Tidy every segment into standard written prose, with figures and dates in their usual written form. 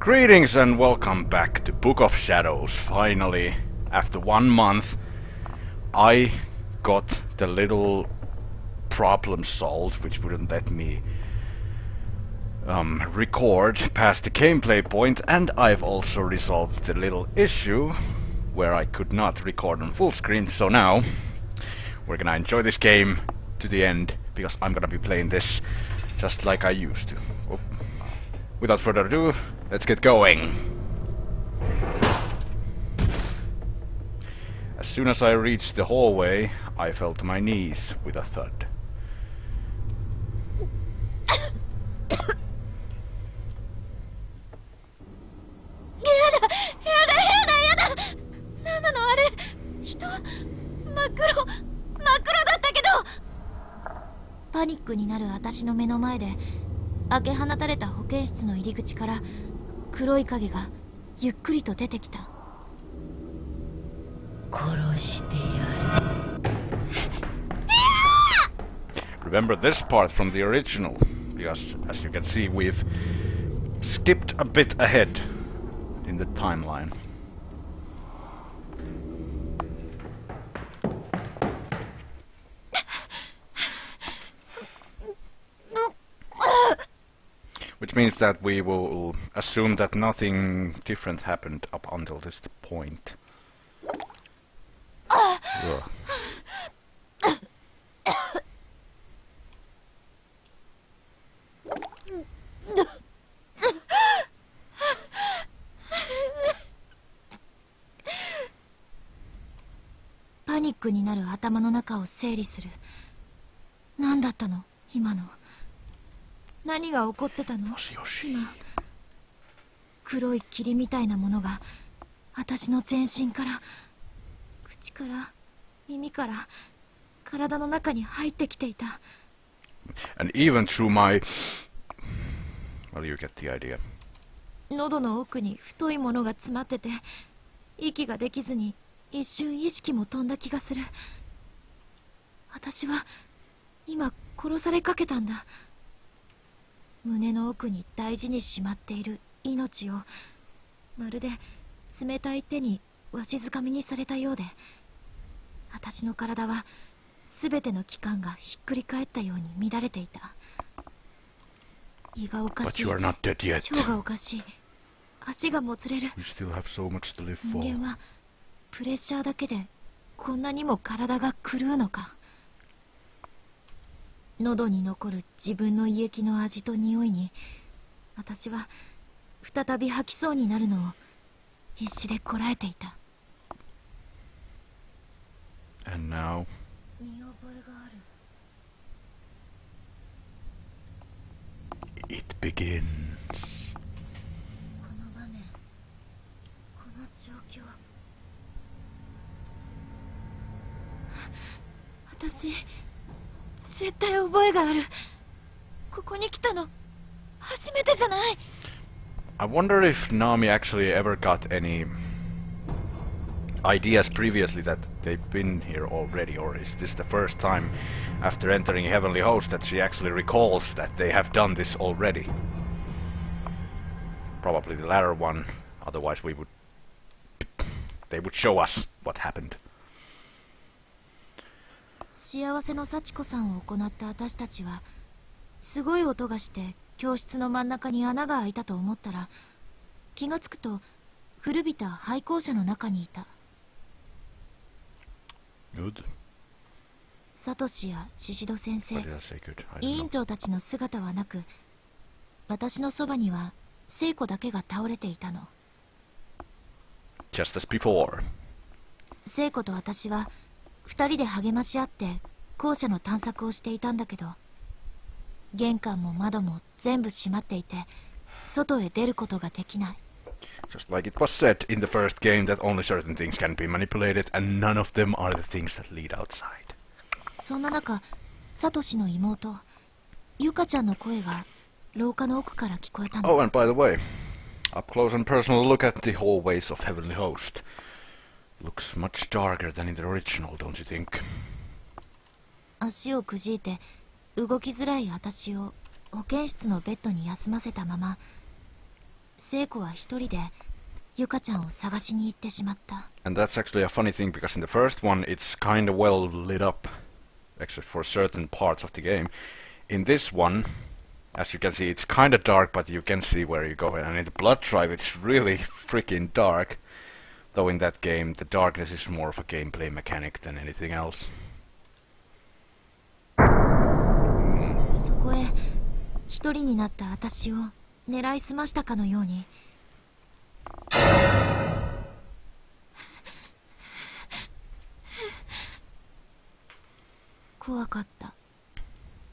Greetings and welcome back to Book of Shadows. Finally, after 1 month, I got the little problem solved, which wouldn't let me record past the gameplay point, and I've also resolved the little issue where I could not record on full screen. So now we're gonna enjoy this game to the end, because I'm gonna be playing this just like I used to. Oh. Without further ado, let's get going. As soon as I reached the hallway, I fell to my knees with a thud.パニックになる私の目の前で開け放たれた保健室の入り口から黒い影がゆっくりと出てきた。殺してやる。Remember this part from the original, because as you can see we've skipped a bit ahead in the timeline. Which means that we will assume that nothing different happened up until this point. Ugh. パニックになる頭の中を整理する。何だったの今の。何が起こってたの今。黒い霧みたいなものが私の全身から口から耳から体の中に入ってきていた。 And even through my... Well, you get the idea. 喉の奥に太いものが詰まってて息ができずに一瞬意識も飛んだ気がする。私は今殺されかけたんだ。胸の奥に大事にしまっている命をまるで冷たい手にわしづかみにされたようで、私の体は全ての器官がひっくり返ったように乱れていた。胃がおかしい、腸がおかしい、足がもつれる。人間はプレッシャーだけでこんなにも体が狂うのか。喉に残る自分の胃液の味と匂いに私は再び吐きそうになるのを必死でこらえていた。 And now... 見覚えがある。 It begins. この場面、この状況。私絶対覚えがある。ここに来たの初めてじゃない。 I wonder if Naomi actually ever got any ideas previously that they've been here already, or is this the first time after entering Heavenly Host that she actually recalls that they have done this already? Probably the latter one, otherwise they would show us what happened. 幸せの幸子さんを行った私たちはすごい音がして教室の真ん中に穴が開いたと思ったら、気がつくと古びた廃校舎の中にいた。サトシやシシド先生、委員長たちの姿はなく、私のそばには聖子だけが倒れていたの。 Just as before. 聖子と私は二人で励まし合って校舎の探索をしていたんだけど、玄関も窓も全部閉まっていて外へ出ることができない。 Just like it was said in the first game that only certain things can be manipulated and none of them are the things that lead outside. そんな中、サトシの妹ユカちゃんの声が廊下の奥から聞こえたの。 Oh, and by the way, up close and personal look at the hallways of Heavenly Host. Looks much darker than in the original, don't you think? 足をくじいて動きづらい私を保健室のベッドに休ませたまま、聖子は一人でゆかちゃんを探しに行ってしまった。And that's actually a funny thing because in the first one it's kind of well lit up, except for certain parts of the game. In this one, as you can see, it's kind of dark, but you can see where you're going. And in the Blood Drive, it's really freaking dark. Though in that game, the darkness is more of a gameplay mechanic than anything else. そこへ一人になった私を狙いすましたかのように。怖かった。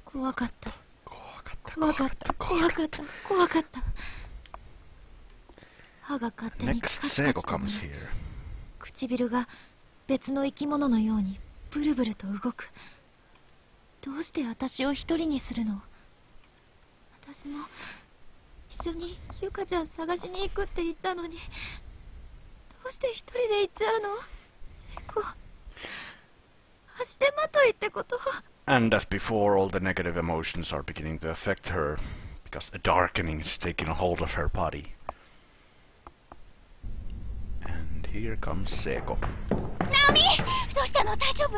怖かった。怖かった。怖かった。怖かった。歯が勝手にカチカチと鳴る。唇が別の生き物のようにブルブルと動く。どうして私を一人にするの？私も一緒にゆかちゃん探しに行くって言ったのに、どうして一人で行っちゃうの？聖子、足手まといってこと？ And as before, all the negative emotions are beginning to affect her, because a darkening is taking a hold of her body. And here comes Seiko. Naomi! どうしたの？大丈夫？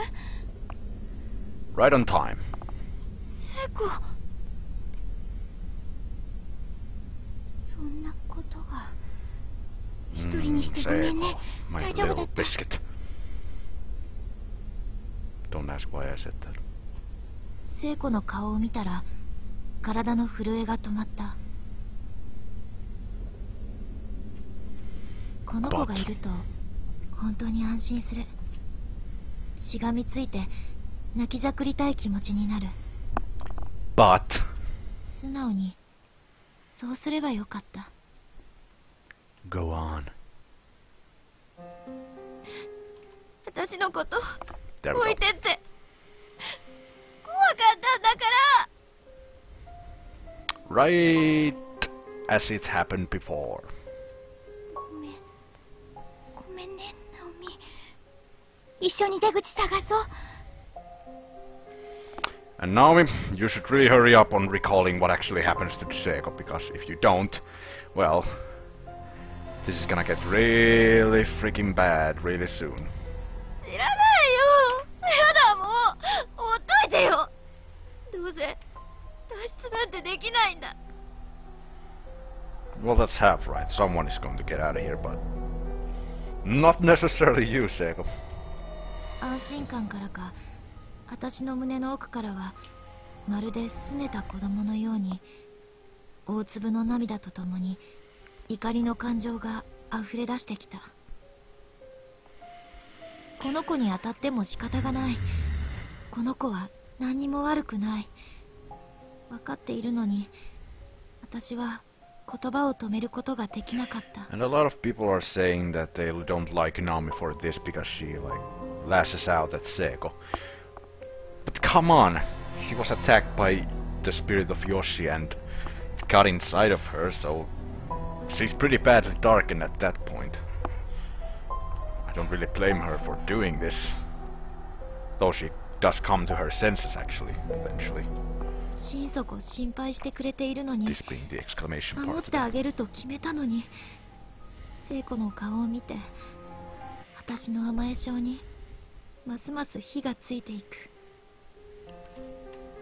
Right on time. 聖子。そんなことが。一人にしてごめんね。大丈夫だった。 biscuit. Don't ask why I said that. 聖子の顔を見たら体の震えが止まった。この子がいると本当に安心する。しがみついて泣きじゃくりたい気持ちになる。 But 素直にそうすればよかった。 Go on. 私のことThere we 置い go. てって怖かったんだから。 Right as it happened before. ごめんね、ナオミ。一緒に出口探そう。 And Naomi, you should really hurry up on recalling what actually happens to Seiko, because if you don't, well, this is gonna get really freaking bad really soon. 知らないよ。やだ、もうほっといてよ。どうせ脱出なんてできないんだ。 Well, that's half right. Someone is going to get out of here, but not necessarily you, Seiko. 安心感からか、私の胸の奥からはまるで拗ねた子供のように大粒の涙とともに怒りの感情が溢れ出してきた。この子に当たっても仕方がない。この子は何にも悪くない。分かっているのに私は言葉を止めることができなかった。 And a lot of people are saying that they don't like Naomi for this because she lashes out at Seiko. But come on, she was attacked by the spirit of Yoshi and it got inside of her, so she's pretty badly darkened at that point. I don't really blame her for doing this, though she does come to her senses actually, eventually. 心底心配してくれているのに This being the exclamation 守 part ってあげると決めたのに、聖子の顔を見て私の甘え性にますます火がついていく。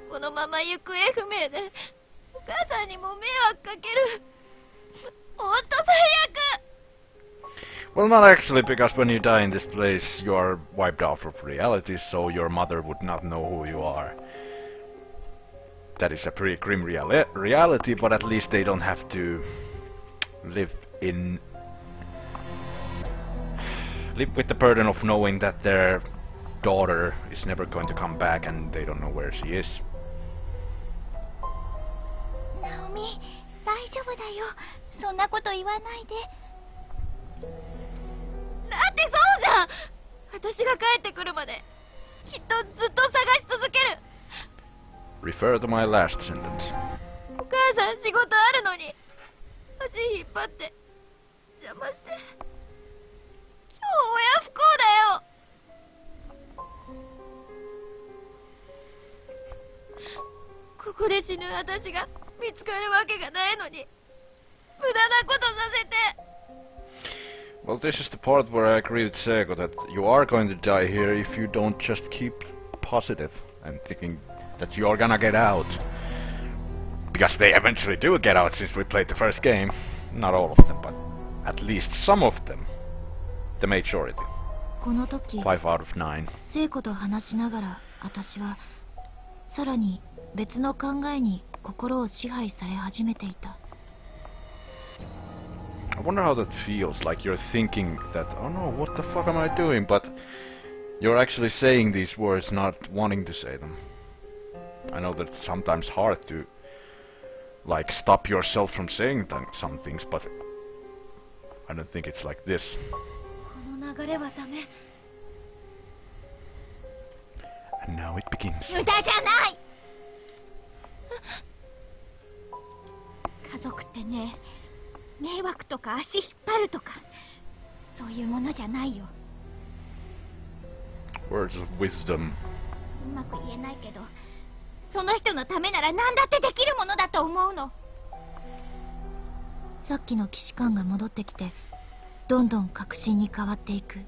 このまま行方不明でお母さんにも迷惑かける。ほんと最悪。 Well, not actually, because when you die in this place, you are wiped off of reality, so your mother would not know who you are. That is a pretty grim reality, but at least they don't have to live with the burden of knowing that their daughter is never going to come back and they don't know where she is. ナオミ、大丈夫だよ。そんなこと言わないで。だってそうじゃん。私が帰ってくるまできっとずっと探し続ける。 Refer to my last sentence. お母さん仕事あるのに足引っ張って邪魔して超親不幸だよ。ここで死ぬ私が見つかるわけがないのに無駄なことさせて。 Well, this is the part where I agree with Seiko that you are going to die here if you don't just keep positive and thinking that you are gonna get out. Because they eventually do get out since we played the first game. Not all of them, but at least some of them. The majority. この時、 5 out of 9. 聖子と話しながら私はさらに別の考えに心を支配され始めていた。 I wonder how that feels, like you're thinking that, oh no, what the fuck am I doing? But you're actually saying these words, not wanting to say them. I know that it's sometimes hard to, like, stop yourself from saying some things, but I don't think it's like this. この流れはダメ。 And now it begins. 無駄じゃない。家族ってね、迷惑とか足引っ張るとかそういうものじゃないよ。 Words of wisdom. うまく言えないけど、その人のためなら何だってできるものだと思うの。さっきの既視感が戻ってきて、どんどん確信に変わっていく。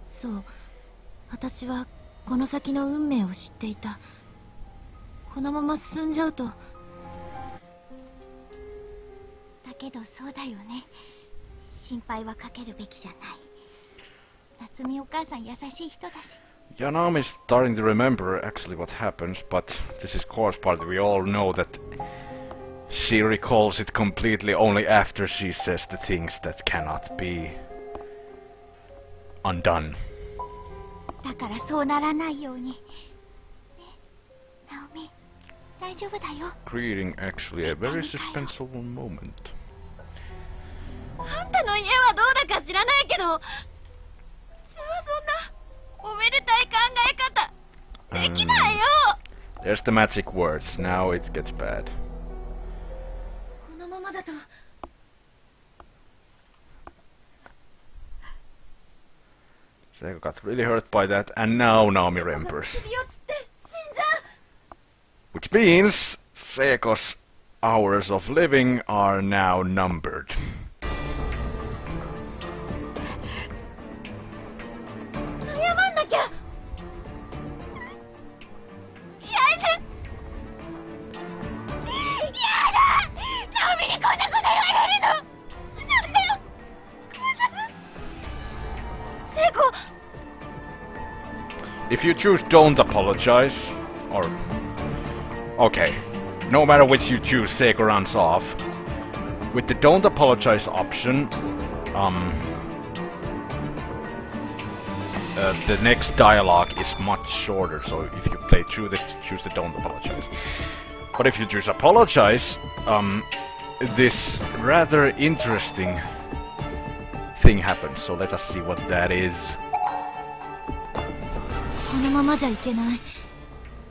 そう、私はこの先の運命を知っていた。このまま進んじゃうと。だけどそうだよね。心配はかけるべきじゃない。夏美お母さん優しい人だし。 Yeah, now I'm starting to remember actually what happens, but this is course part. We all know that she recalls it completely only after she says the things that cannot be undone. だからそうならないように。ね、ナオミ、大丈夫だよ。 Creating actually a very suspenseful moment. あんたの家はどうだか知らないけど、普通はそんなおめでたい考え方できないよ。 There's the magic words. Now it gets bad. このままだと。 Seiko got really hurt by that, and now Naomi remembers. 首をつって死んじゃう。 Which means Seiko's hours of living are now numbered. 謝んなきゃ。やだ。やだ。ナオミにこんなこと言われるの。そうだよ。聖子。 If you choose don't apologize, or... Okay, no matter which you choose, Seiko runs off. With the don't apologize option, the next dialogue is much shorter, so if you play through this, choose the don't apologize. But if you choose apologize, this rather interesting thing happens, so let us see what that is. このままじゃいけない。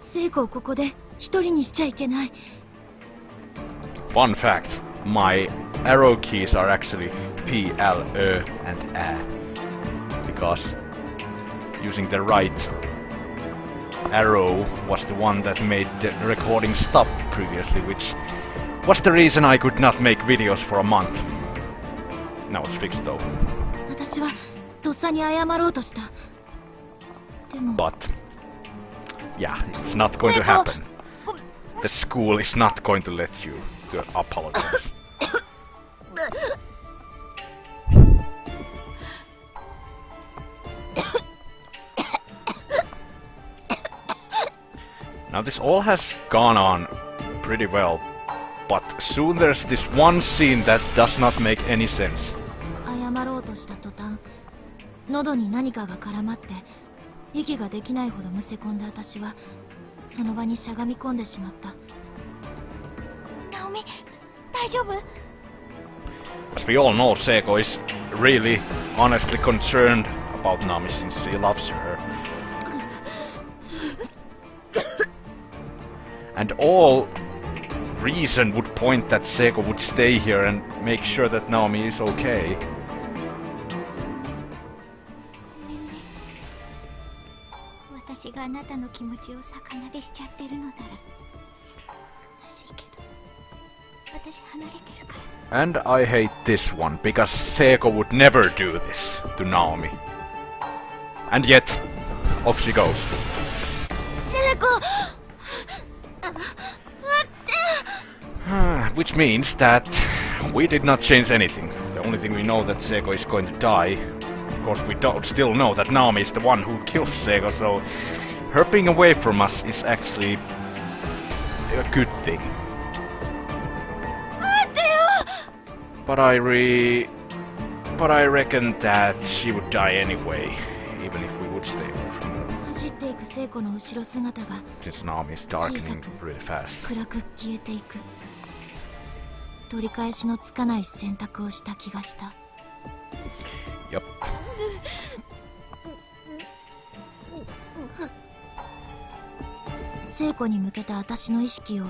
聖子をここで一人にしちゃいけない。 Fun fact, my arrow keys are actually P, L, Ö, and Ä. Because using the right arrow was the one that made the recording stop previously, which was the reason I could not make videos for a month. Now it's fixed though. 私はとっさに謝ろうとした。でも。 But yeah, it's not going to happen. The school is not going to let you apologize. Now this all has gone on pretty well, but soon there's this one scene that does not make any sense. 謝ろうとした途端、喉に何かが絡まって息ができないほどむせ込んだ私はその場にしゃがみ込んでしまった。ナオミ、大丈夫？ As we all know, Seiko is really honestly concerned about Naomi since he loves her. And all reason would point that Seiko would stay here and make sure that Naomi is okay. 私があなたの気持ちを逆なでしちゃってるのなら悲しいけど、And I hate this one, because Seiko would never do this to Naomi. And yet, off she goes. Which means that we did not change anything. The only thing we know that Seiko is going to die. Of course, we don't still know that Naomi is the one who kills Seiko, so her being away from us is actually a good thing. But I reckon that she would die anyway, even if we would stay away from her. Since Naomi is darkening really fast. Yep. 聖子に向けた私の意識を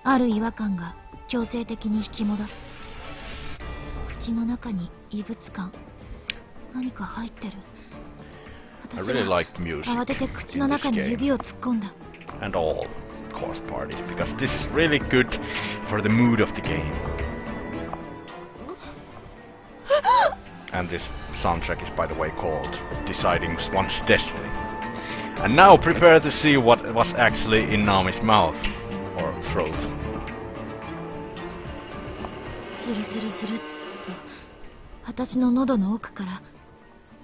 ある違和感が強制的に引き戻す。口の中に異物感。何か入ってる。私は慌てて口の中に指を突っ込んだ。And all course parties, because this is really good for the mood of the game. And this soundtrack is, by the way, called Deciding One's Destiny. And now prepare to see what was actually in Naomi's mouth or throat. ズルズルズルっと私の喉の奥から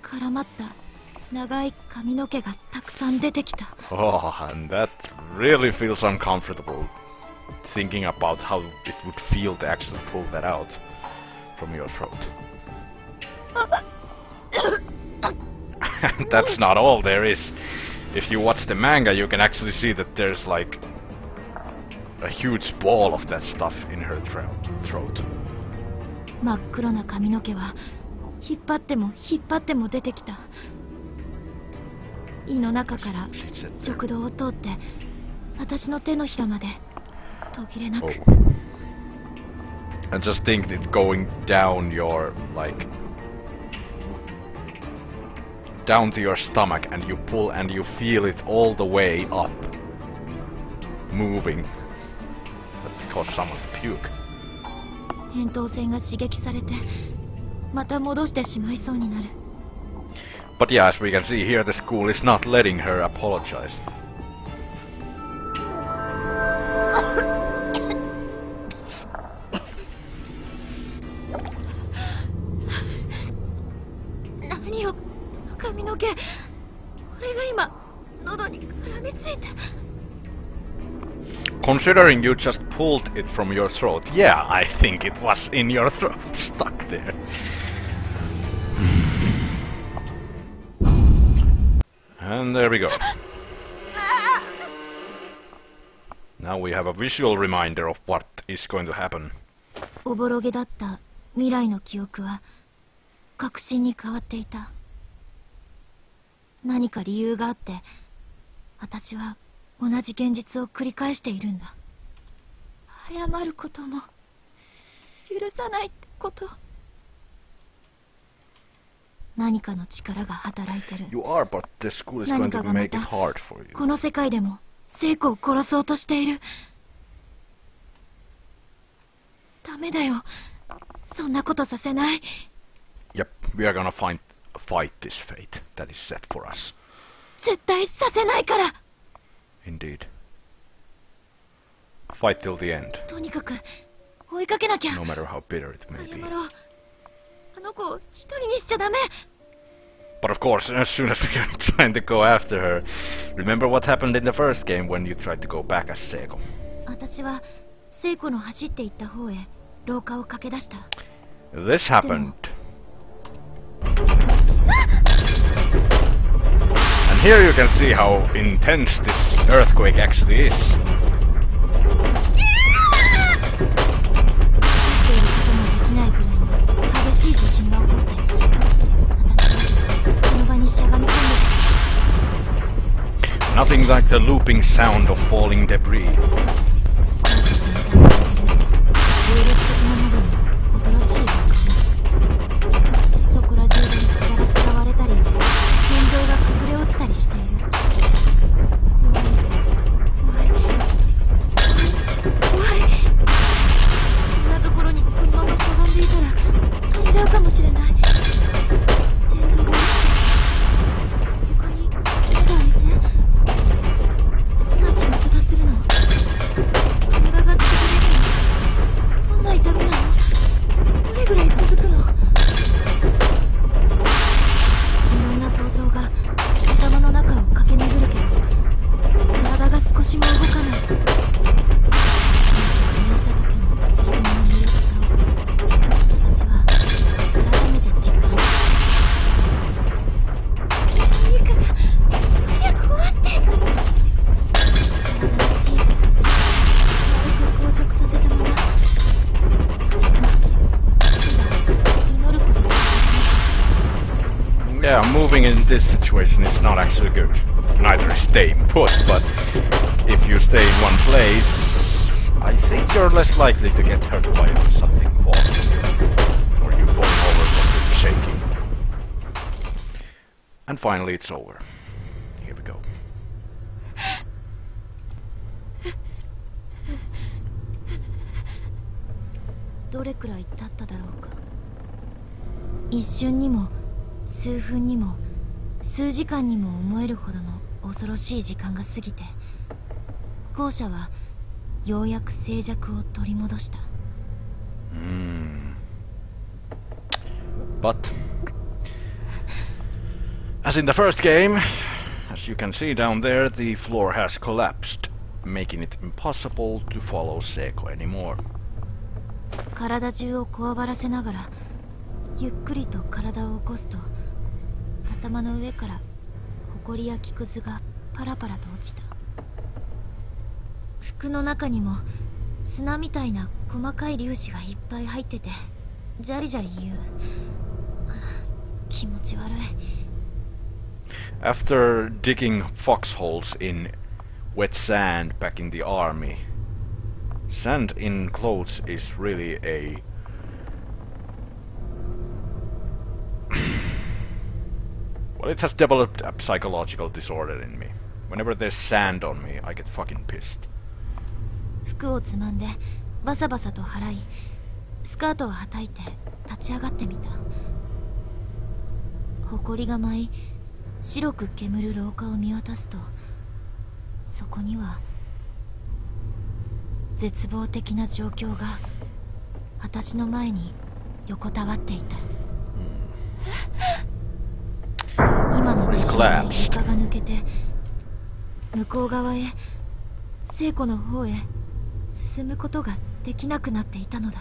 絡まった長い髪の毛がたくさん出てきた。Oh, and that really feels uncomfortable. Thinking about how it would feel to actually pull that out from your throat. And that's not all there is. If you watch the manga, you can actually see that there's like a huge ball of that stuff in her throat. 真っ黒な髪の毛は引っ張っても引っ張っても出てきた。胃の中から食道を通って私の手のひらまで途切れなく。Oh. And just think it going down your like down to your stomach, and you pull and you feel it all the way up moving. Because someone puke. 扁桃腺が刺激されてまた戻してしまいそうになる。But yeah, as we can see here, the school is not letting her apologize. 何よ、髪の毛。これが今喉に絡みついて。Considering you just pulled it from your throat, yeah, I think it was in your throat, stuck there. And there we go. Now we have a visual reminder of what is going to happen. おぼろげだった未来の記憶は確信に変わっていた。何か理由があって私は同じ現実を繰り返しているんだ。謝ることも許さないってこと。何かの力が働いてる。You are, but the school is going to make it hard for you. この世界でも聖子を殺そうとしている。ダメだよ。そんなことさせない。Yep, we are gonna fight this fate that is set for us. 絶対させないから。Indeed. Fight till the end. とにかく追いかけなきゃ。 No matter how bitter it may be. 謝ろう。あの子を一人にしちゃダメ。 But of course, as soon as we are trying to go after her, remember what happened in the first game when you tried to go back as Seiko? 私は聖子の走っていった方へ廊下を駆け出した。 This happened. And here you can see how intense this earthquake actually is. 激しい地震が起こって私はその場にしゃがみ込んでしまう。 Nothing like the looping sound of falling debris. 恐ろしいそこら中でガラスが割れたり天井が崩れ落ちたりしている。怖い怖い怖い怖い。Yeah, moving in this situation is not actually good. Neither is staying put, but if you stay in one place, I think you're less likely to get hurt by something falling. Or you falling over from the shaking. And finally it's over. Here we go. どれくらい経っただろうか。一瞬にも数分にも数時間にも思えるほどの恐ろしい時間が過ぎて、校舎はようやく静寂を取り戻した。But as in the first game, as you can see down there, the floor has collapsed, making it impossible to follow Seiko anymore. 体中をこわばらせながらゆっくりと体を起こすと、頭の上から埃や木くずがパラパラと落ちた。服の中にも砂みたいな細かい粒子がいっぱい入ってて、ジャリジャリ言う。気持ち悪い。After digging foxholes in wet sand back in the army, sand in clothes is really a well, it has developed a psychological disorder in me. Whenever there's sand on me, I get fucking pissed. 服をつまんでバサバサと払い、スカートをはたいて立ち上がってみた。埃が舞い、白く煙る廊下を見渡すと、そこには絶望的な状況が私の前に横たわっていた。今の地震で床が抜けて、向こう側へ、聖子の方へ進むことができなくなっていたのだ。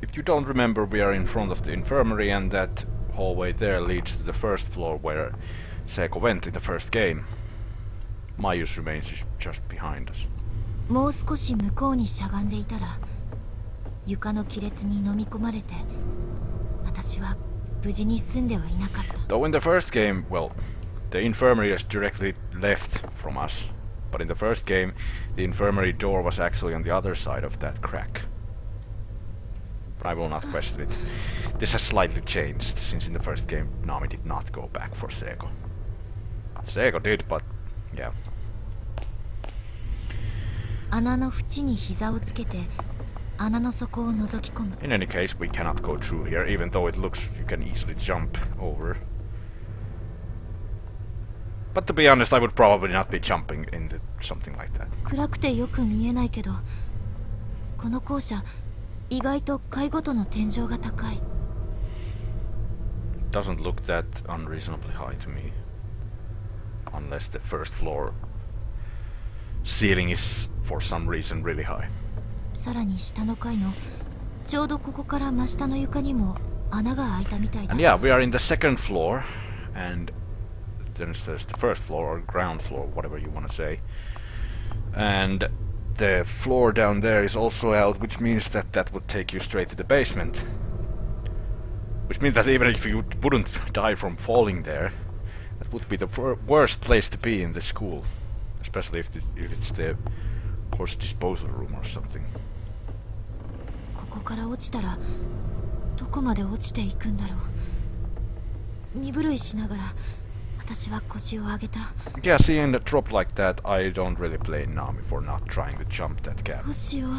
If you don't remember, we are in front of the infirmary, and that hallway there leads to the first floor where Seiko went in the first game. Mayu's remains is just behind us. もう少し向こうにしゃがんでいたら、床の亀裂に飲み込まれて、私は無事に済んではいなかった。Though in the first game, well, the infirmary is directly left from us. But in the first game, the infirmary door was actually on the other side of that crack. But I will not question it. This has slightly changed, since in the first game, Naomi did not go back for Seiko. Seiko did, but yeah. 穴の縁に膝をつけて、穴の底を覗き込む。In any case, we cannot go through here, even though it looks you can easily jump over. But to be honest, I would probably not be jumping into something like that. 暗くてよく見えないけど、この校舎、意外と階ごとの天井が高い。Doesn't look that unreasonably high to me. Unless the first floor ceiling is, for some reason, really high. さらに下の階のちょうどここから真下の床にも穴が開いたみたいだ。And yeah, we are in the second floor, and then there's the first floor or ground floor, whatever you want to say. And the floor down there is also out, which means that that would take you straight to the basement. Which means that even if you wouldn't die from falling there, that would be the worst place to be in the school. Especially if it's the horse disposal room or something. ここから落ちたらどこまで落ちていくんだろう。身震いしながら私は腰を上げた。Yeah, seeing a drop like that, I don't really blame Naomi for not trying to jump that gap. どうしよう。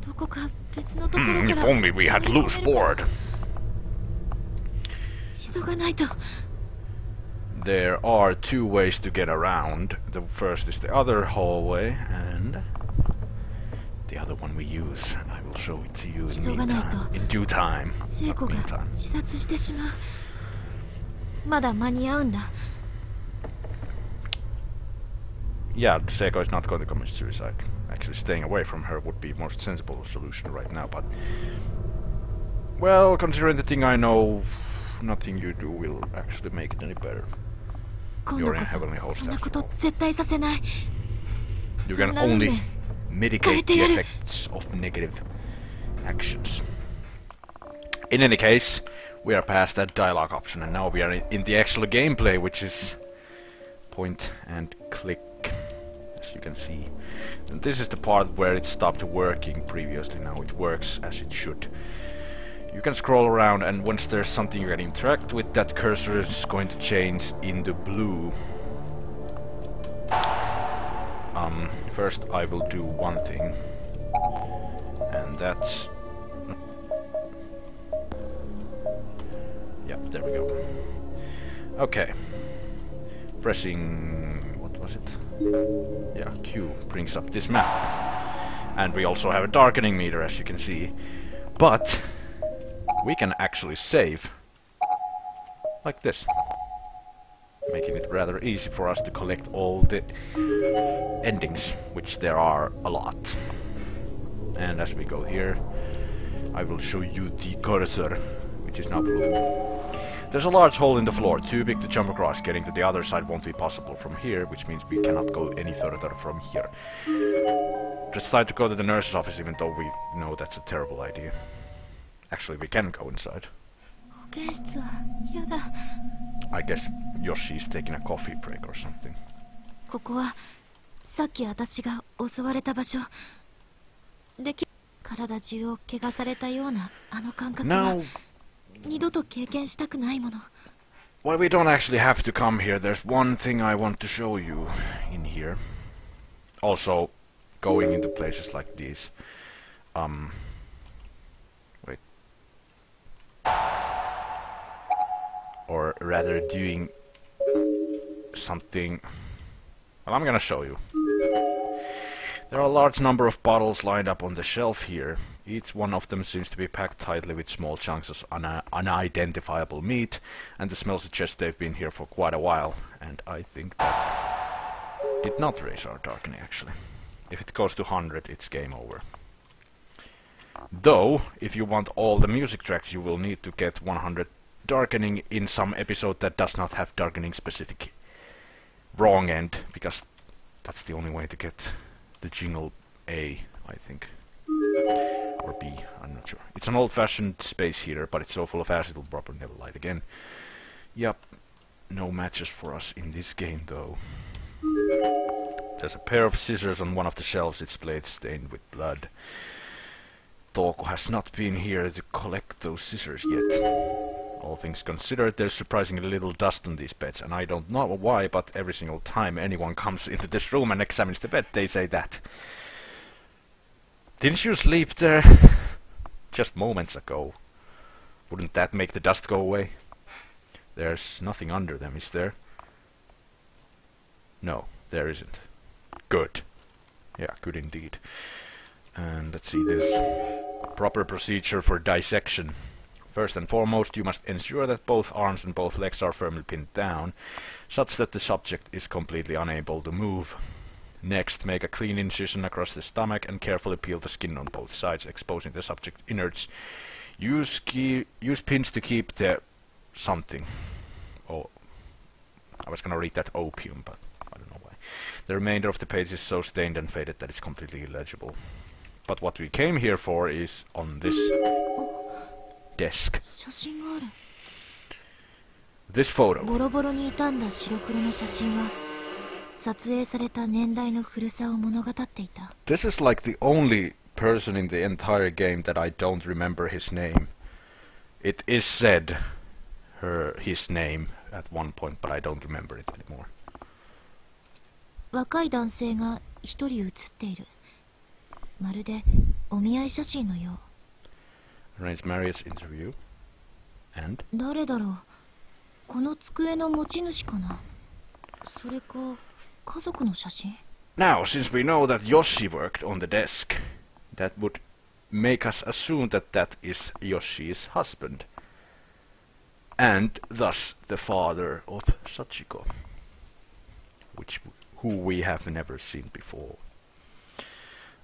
どこか別のところから。If only we had loose board. 急がないと。There are two ways to get around. The first is the other hallway, and the other one we use. I will show it to you in due time. 聖子が自殺してしまう。まだ間に合うんだ。Yeah, Seiko is not going to commit suicide. Actually, staying away from her would be the most sensible solution right now, but... Well, considering the thing I know, nothing you do will actually make it any better. 今度こそそんなこと絶対させない。You can only mitigate the effects of negative actions. In any case, we are past that dialogue option, and now we are in the actual gameplay, which is point and click, as you can see. And this is the part where it stopped working previously. Now it works as it should. You can scroll around, and once there's something you can interact with, that cursor is going to change into blue. First I will do one thing, and that's... Yep, there we go. Okay. Pressing... what was it? Yeah, Q brings up this map. And we also have a darkening meter, as you can see. But we can actually save like this, making it rather easy for us to collect all the endings, which there are a lot. And as we go here, I will show you the cursor, which is now blue. There's a large hole in the floor, too big to jump across. Getting to the other side won't be possible from here, which means we cannot go any further from here. Just try to go to the nurse's office, even though we know that's a terrible idea. Actually, we can go inside. I guess Yoshi's taking a coffee break or something. Now, well, we don't actually have to come here. There's one thing I want to show you in here. Also, going into places like these. Wait. Or rather doing something... Well, I'm gonna show you. There are a large number of bottles lined up on the shelf here. Each one of them seems to be packed tightly with small chunks of unidentifiable meat, and the smell suggests they've been here for quite a while. And I think that did not raise our darkening, actually. If it goes to 100, it's game over. Though, if you want all the music tracks, you will need to get 100 darkening in some episode that does not have darkening specific wrong end, because that's the only way to get the jingle A, I think. Or B, I'm not sure. It's an old-fashioned space heater, but it's so full of acid it'll probably never light again. Yup, no matches for us in this game, though. There's a pair of scissors on one of the shelves, its blade stained with blood. Touko has not been here to collect those scissors yet. All things considered, there's surprisingly little dust on these beds, and I don't know why, but every single time anyone comes into this room and examines the bed, they say that. Didn't you sleep there just moments ago? Wouldn't that make the dust go away? There's nothing under them, is there? No, there isn't. Good. Yeah, good indeed. And let's see this. Proper procedure for dissection. First and foremost, you must ensure that both arms and both legs are firmly pinned down, such that the subject is completely unable to move. Next, make a clean incision across the stomach and carefully peel the skin on both sides, exposing the subject innards. Use pins to keep the something. Oh, I was gonna read that opium, but I don't know why. The remainder of the page is so stained and faded that it's completely illegible. But what we came here for is on this desk. This photo. This is like the only person in the entire game that I don't remember his name. It is said his name at one point, but I don't remember it anymore. Arrange marriage interview. And? Now, since we know that Yoshi worked on the desk, that would make us assume that that is Yoshi's husband. And thus the father of Sachiko, who we have never seen before.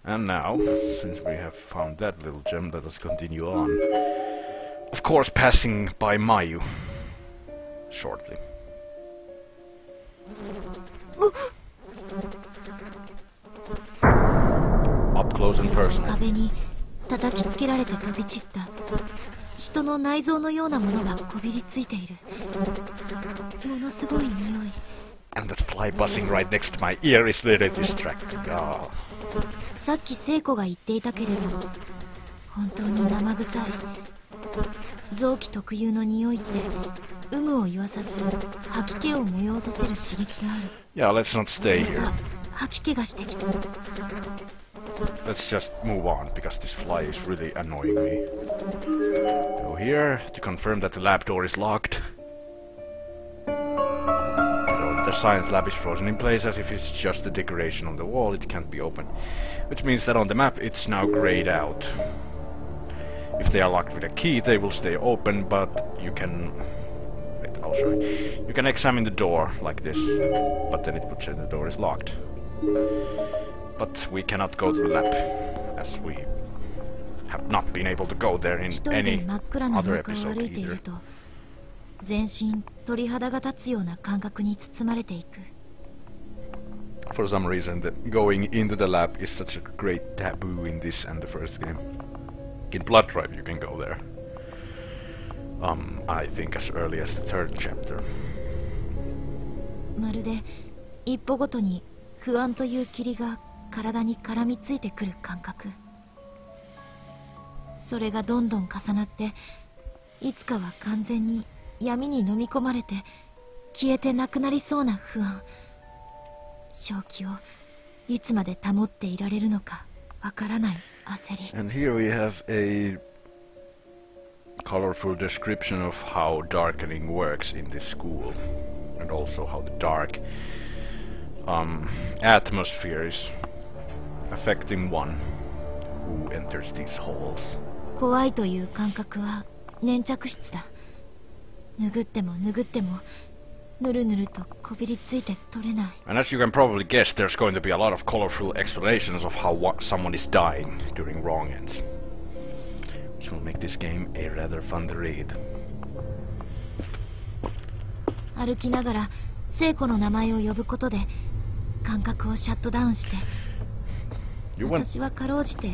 And now, since we have found that little gem, let us continue on. Of course, passing by Mayu shortly. Up close and personal. 人の内臓のようなものがこびりついている。ものすごい匂い。And that fly buzzing right next to my ear is very distracting. Oh. さっき聖子が言っていたけれど、本当に生臭い。臓器特有の匂いって有無を言わさず吐き気を催させる刺激がある。Yeah, let's not stay here. 吐き気がしてきた。Let's just move on, because this fly is really annoying me. Go here to confirm that the lab door is locked. The science lab is frozen in place as if it's just a decoration on the wall, it can't be opened. Which means that on the map it's now grayed out. If they are locked with a key, they will stay open, but you can... Wait, I'll show you. You can examine the door like this, but then it would say the door is locked. But we cannot go to the lab, as we have not been able to go there in any other episode either. 全身鳥肌が立つような感覚に包まれていく。For some reason, going into the lab is such a great taboo in this and the first game. In Blood Drive you can go there. I think as early as the third chapter. まるで一歩ごとに不安という霧が体に絡みついてくる感覚。それがどんどん重なって、いつかは完全に闇に飲み込まれて消えてなくなりそうな不安。正気をいつまで保っていられるのかわからない焦り。 And here we have a colorful description of how darkening works in this school, and also how the dark atmosphere is affecting one who enters these halls. 怖いという感覚は粘着質だ。拭っても拭ってもぬるぬるとこびりついて取れない。 And as you can probably guess, there's going to be a lot of colorful explanations of how someone is dying during wrong ends, which will make this game a rather fun to read. 歩きながら聖子の名前を呼ぶことで感覚をシャットダウンして、私はかろうじて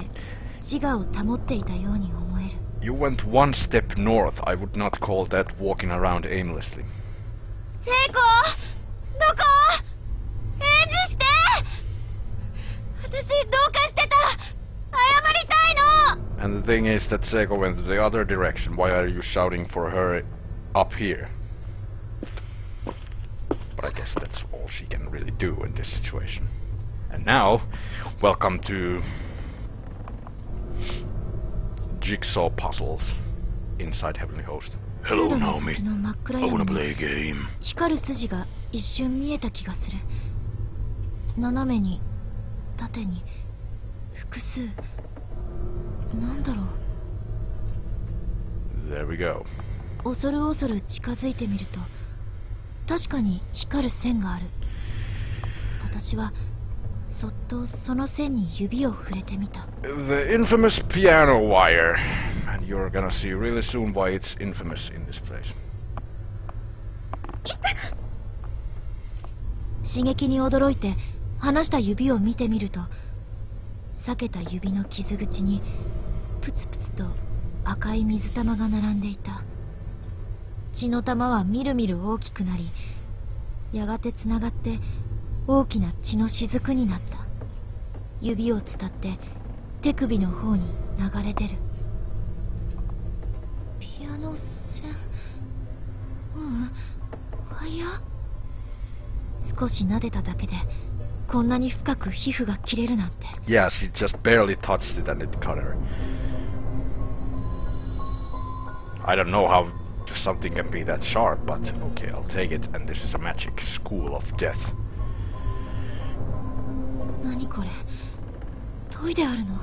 自我を保っていたように思える。 You went one step north. I would not call that walking around aimlessly. 聖子、どこ？返事して！私どうかしてた！謝りたいの！ And the thing is that Seiko went the other direction. Why are you shouting for her up here? But I guess that's all she can really do in this situation. And now, welcome to jigsaw puzzles inside Heavenly Host. Hello, Naomi. I wanna play a game. 光る筋が一瞬見えた気がする。斜めに、縦に、複数。なんだろう。 There we go. 恐る恐る近づいてみると、確かに光る線がある。私はそっとその線に指を触れてみた。 The infamous piano wire. And you're gonna see really soon why it's infamous in this place. 刺激に驚いて離した指を見てみると、裂けた指の傷口にプツプツと赤い水玉が並んでいた。血の玉はみるみる大きくなり、やがてつながって大きな血の雫になった。指を伝って手首の方に流れ出る。ピアノ線、ワイヤー。少し撫でただけでこんなに深く皮膚が切れるなんて。 Yeah, she just barely touched it and it cut her. I don't know how something can be that sharp, but okay, I'll take it. And this is a magic school of death. 何これ？研いであるの？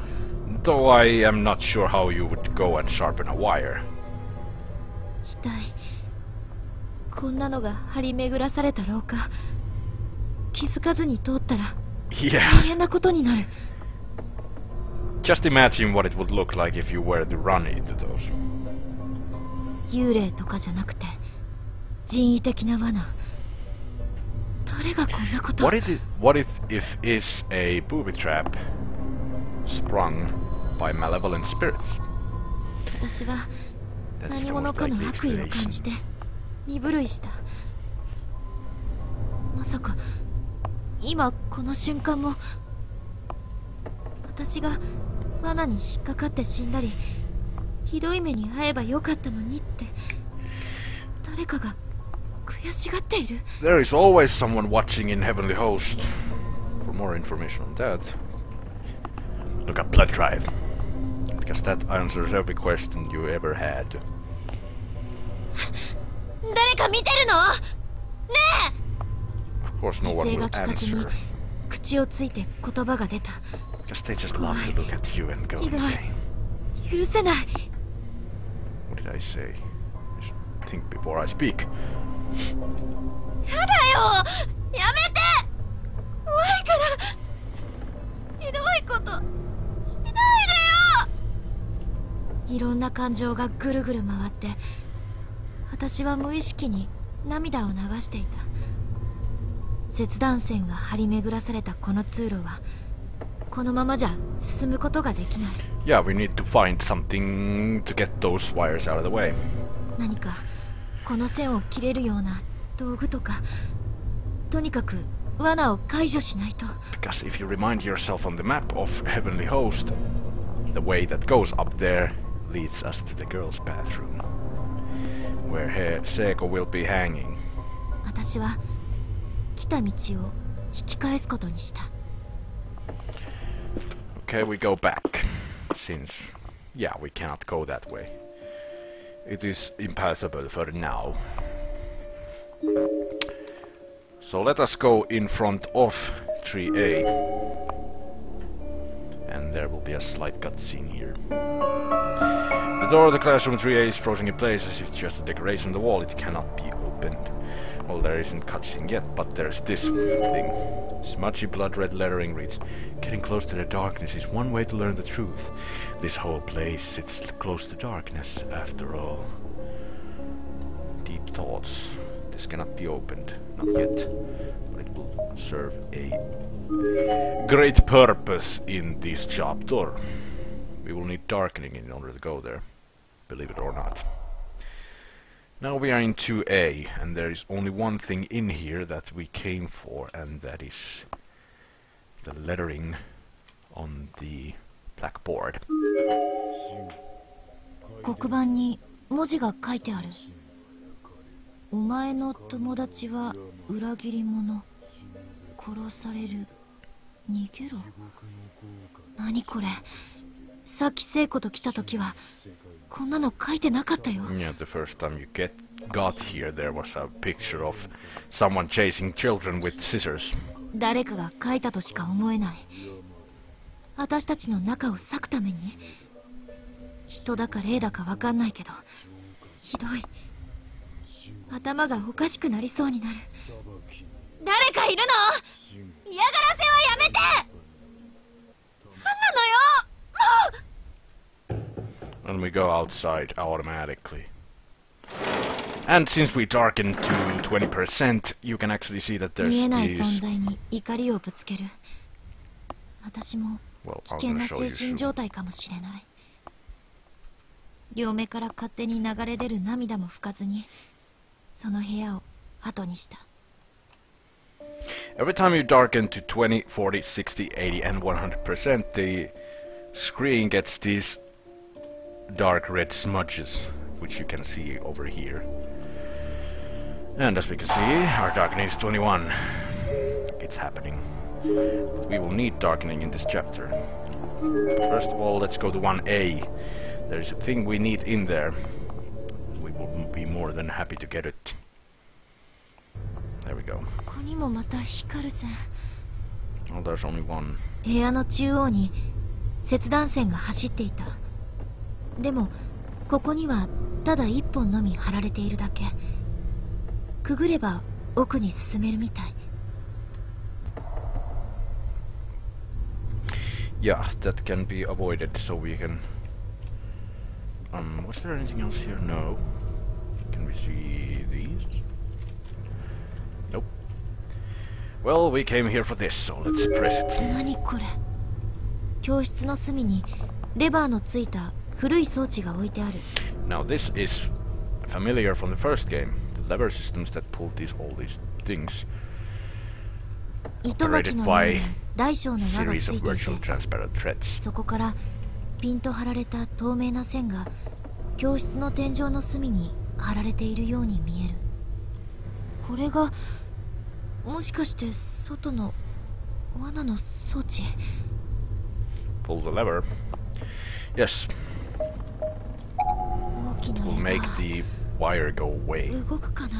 Though I am not sure how you would go and sharpen a wire. 痛い。こんなのが張り巡らされた廊下。気づかずに通ったら Yeah. 大変なことになる。 Just imagine what it would look like if you were to run into those. 幽霊とかじゃなくて人為的な罠。誰がこんなこと。 What if is a booby trap sprung by malevolent spirits? 私は That is 何 the 者 most かの likely 悪意を感 explanation. じて身震いした。まさか今この瞬間も私が罠に引っかかって死んだりひどい目に遭えばよかったのにって誰かが悔しがっている。 There is always someone watching in Heavenly Host. For more information on that, look at Blood Drive. Because that answers every question you ever had. 誰か見てるの？ねえ。 Of course no 姿 one 勢 will が聞かずに answer. 口をついて言葉が出た。 Because they just love to look at you and go ひど insane. い。許せない。 What did I say? I should think before I speak. やだよ。やめて。怖いから。ひどいことしないでよ。いろんな感情がぐるぐる回って私は無意識に涙を流していた。切断線が張り巡らされたこの通路はこのままじゃ進むことができない。 Yeah, we need to find something to get those wires out of the way. 何かこの線を切れるような道具とか、とにかく罠を解除しないと。 Because if you remind yourself on the map of Heavenly Host, the way that goes up there leads us to the girls' bathroom, where Seiko will be hanging. 私は来た道を引き返すことにした。 Okay, we go back, since, yeah, we cannot go that way. It is impassable for now. So let us go in front of 3A. And there will be a slight cutscene here. The door of the classroom 3A is frozen in place as if it's just a decoration on the wall. It cannot be opened. Well, there isn't cutscene yet, but there's this thing. Smudgy blood red lettering reads, "Getting close to the darkness is one way to learn the truth. This whole place sits close to darkness, after all." Deep thoughts. This cannot be opened. Not yet. But it will serve a great purpose in this chapter. We will need darkening in order to go there. Believe it or not. Now we are in 2A, and there is only one thing in here that we came for, and that is the lettering on the blackboard. 黒板に文字が書いてある。お前の友達は裏切り者。殺される。逃げろ。何これ。さっき聖子と来た時はこんなの書いてなかったよ。 Yeah, the first time you got here, there was a picture of someone chasing children with scissors. 誰かが書いたとしか思えない。私たちの仲を裂くために。人だか霊だかわかんないけど、ひどい。頭がおかしくなりそうになる。誰かいるの？嫌がらせはやめて！なんなのよ！ And we go outside automatically. And since we darken to 20%, you can actually see that there's 見えない存 these... 在に怒りをぶつける。私も Well, 危 I'm 険 gonna な show 精 you 神 soon. 状態かもしれない。両目から勝手に流れ出る涙も拭かずに、その部屋を後にした。 Every time you darken to 20, 40, 60, 80 and 100%, the screen gets these dark red smudges, which you can see over here. And as we can see, our darkening is 21. It's happening. We will need darkening in this chapter. First of all, let's go to 1A. There is a thing we need in there. We will be more than happy to get it. There we go. ここにもまた光る線。 Oh, there's only one. 部屋の中央に切断線が走っていた。でもここにはただ一本のみ張られているだけ。くぐれば奥に進めるみたい。 Yeah, that can be avoided, so we can... was there anything else here? No. Can we see these? Nope. Well, we came here for this, so let's press it. 何これ。教室の隅にレバーのついた古い装置が置いてある。Now this is familiar from the first game. The lever systems that pulled all these things. 糸巻きのように大小の輪が Series つ of いてい virtual て、 transparent threads. そこからピンと張られた透明な線が教室の天井の隅に張られているように見える。これがもしかして外の罠の装置？ Pull the lever. Yes. 大きな Will レ make バー the wire go away. 動くかな。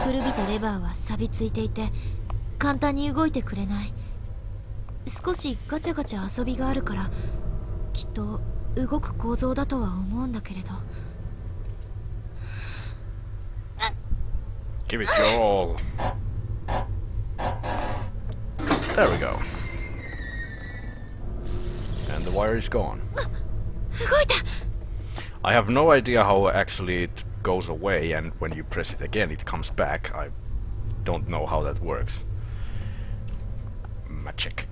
古びたレバーは錆びついていて簡単に動いてくれない。少しガチャガチャ遊びがあるからきっと動く構造だとは思うんだけれど。 Give it your all. There we go. And the wire is gone. 動いた。 I have no idea how actually it goes away, and when you press it again it comes back. I don't know how that works. Magic.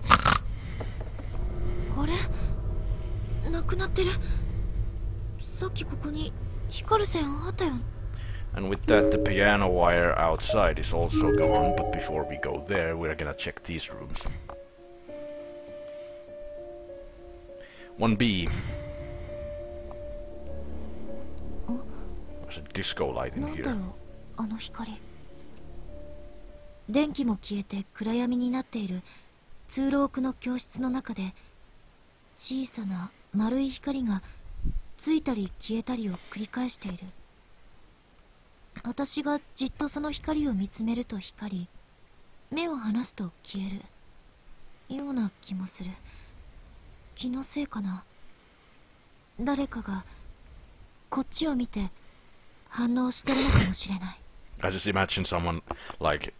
あれ？なくなってる。さっきここに光る線あったよ。 And with that, the piano wire outside is also gone, but before we go there, we're gonna check these rooms. 1B. There's a disco light in なんだ here. ろうあの光。電気も消えて暗闇になっている通路奥の教室の中で小さな丸い光がついたり消えたりを繰り返している。私がじっとその光を見つめると光り、目を離すと消えるような気もする。気のせいかな。誰かがこっちを見て反応してるのかもしれない。 I just imagine someone, like,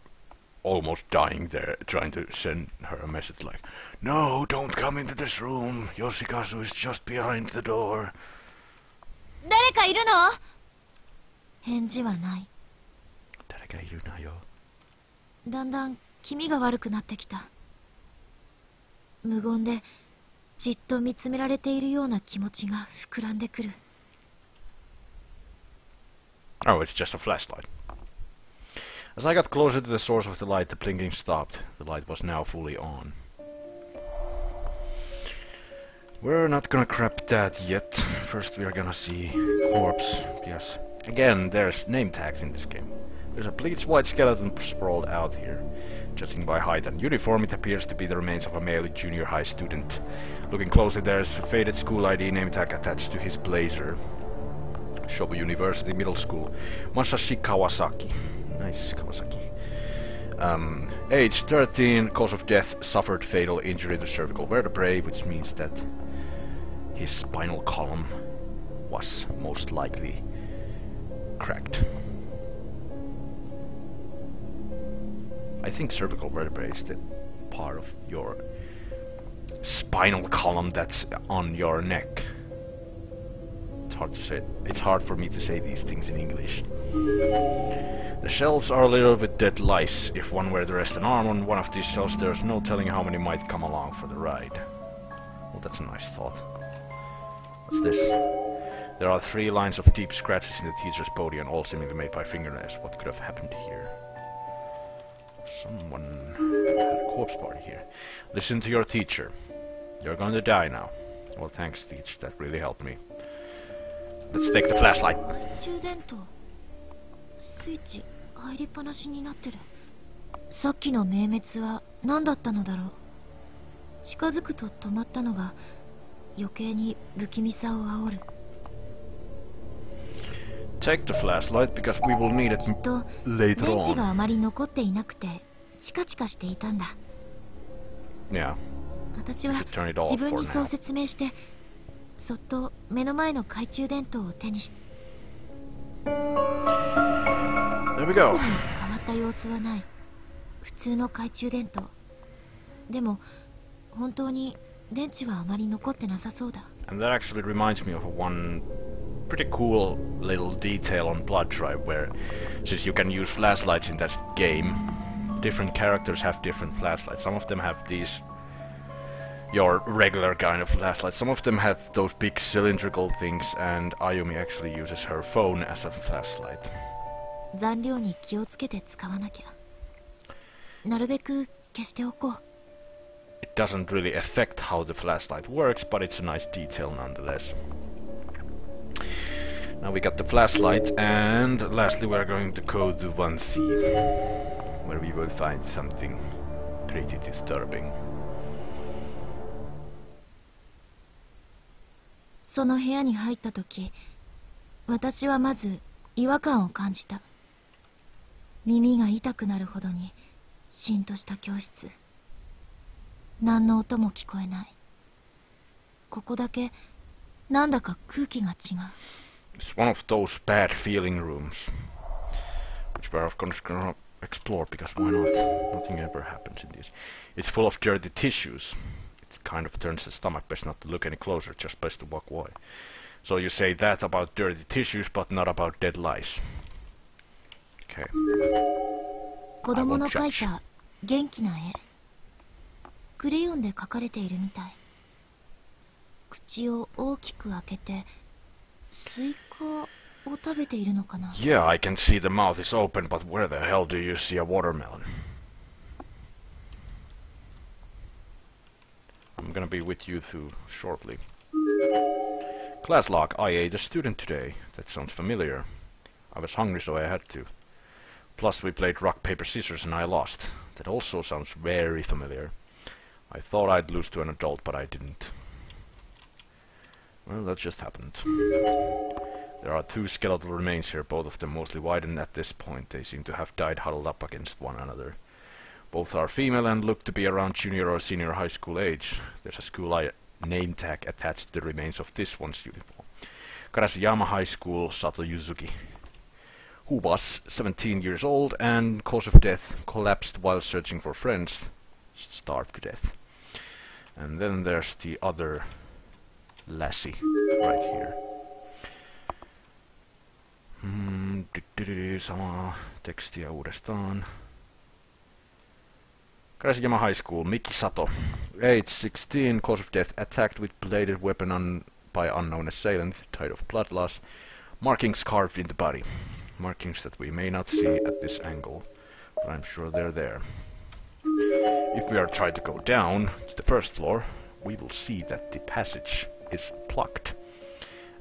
almost dying there, trying to send her a message like, "No, don't come into this room. Yoshikazu is just behind the door." 誰かいるの？返事はない。誰かいるなよ。だんだん気味が悪くなってきた。無言でじっと見つめられているような気持ちが膨らんでくる。 Oh, it's just a flashlight. As I got closer to the source of the light, the blinking stopped. The light was now fully on. We're not gonna grab that yet. First we're gonna see corpse. Yes. Again, there's name tags in this game. There's a bleached white skeleton sprawled out here. Judging by height and uniform, it appears to be the remains of a male junior high student. Looking closely, there's a faded school ID name tag attached to his blazer. Shobu University Middle School. Masashi Kawasaki. Nice, Kawasaki. Age 13, cause of death, suffered fatal injury to cervical vertebrae, which means that his spinal column was most likely cracked. I think cervical vertebrae is the part of your spinal column that's on your neck. It's hard to say. It's hard for me to say these things in English. The shelves are littered with dead lice. If one were to rest an arm on one of these shelves, there's no telling how many might come along for the ride. Well, that's a nice thought. What's this? There are 3 lines of deep scratches in the teacher's podium, all seemingly made by fingernails. What could have happened here? Someone had a corpse party here. Listen to your teacher. You're going to die now. Well, thanks, teach. That really helped me. Let's take the flashlight. 充電とスイッチ入りっぱなしになってる。さっきの明滅は何だったのだろう。近づくと止まったのが余計に不気味さを煽る。 Take the flashlight because we will need it きっと later 電池が on. あまり残っていなくてチカチカしていたんだ。 Yeah. 私は Turn it off 自分 for にそう now. 説明してそっと目の前の懐中電灯を手にし There we 特 go. に変わった様子はない。普通の懐中電灯。でも本当に電池はあまり残ってなさそうだ。 And that actually reminds me of one pretty cool little detail on Blood Drive where, since you can use flashlights in that game, different characters have different flashlights. Some of them have these your regular kind of flashlight. Some of them have those big cylindrical things, and Ayumi actually uses her phone as a flashlight. 残量に気をつけて使わなきゃ。なるべく消しておこう。It doesn't really affect how the flashlight works, but it's a nice detail nonetheless. Now we got the flashlight, and lastly we're going to go to 1C, where we will find something pretty disturbing. その部屋に入った時、私はまず違和感を感じた。耳が痛くなるほどにしんとした教室。何の音も聞こえない。ここだけなんだか空気が違う。It's one of those bad feeling rooms, which we're of course gonna explore because why not? Nothing ever happens in this. It's full of dirty tissues. It kind of turns the stomach best not to look any closer, just best to walk away. So you say that about dirty tissues, but not about dead lice. Okay. 子供の描いた元気な絵。クレヨンで描かれているみたい。口を大きく開けてスイカを食べているのかな。 Yeah, I can see the mouth is open, but where the hell do you see a watermelon? I'm gonna be with you two shortly. Class log, I ate a student today. That sounds familiar. I was hungry, so I had to. Plus we played rock, paper, scissors and I lost. That also sounds very familiar. I thought I'd lose to an adult, but I didn't. Well, that just happened. There are two skeletal remains here, both of them mostly widened at this point. They seem to have died huddled up against one another. Both are female and look to be around junior or senior high school age. There's a school name tag attached to the remains of this one's uniform. Karasuyama High School, Sato Yuzuki, who was 17 years old and, cause of death, collapsed while searching for friends, starved to death. And then there's the other lassie right here. Sama tekstiä uudestaan. Karasuyama High School, Miki Sato, age 16, cause of death, attacked with bladed weapon by unknown assailant, died of blood loss, markings carved in the body. Markings that we may not see at this angle, but I'm sure they're there. If we are trying to go down to the first floor, we will see that the passage is blocked,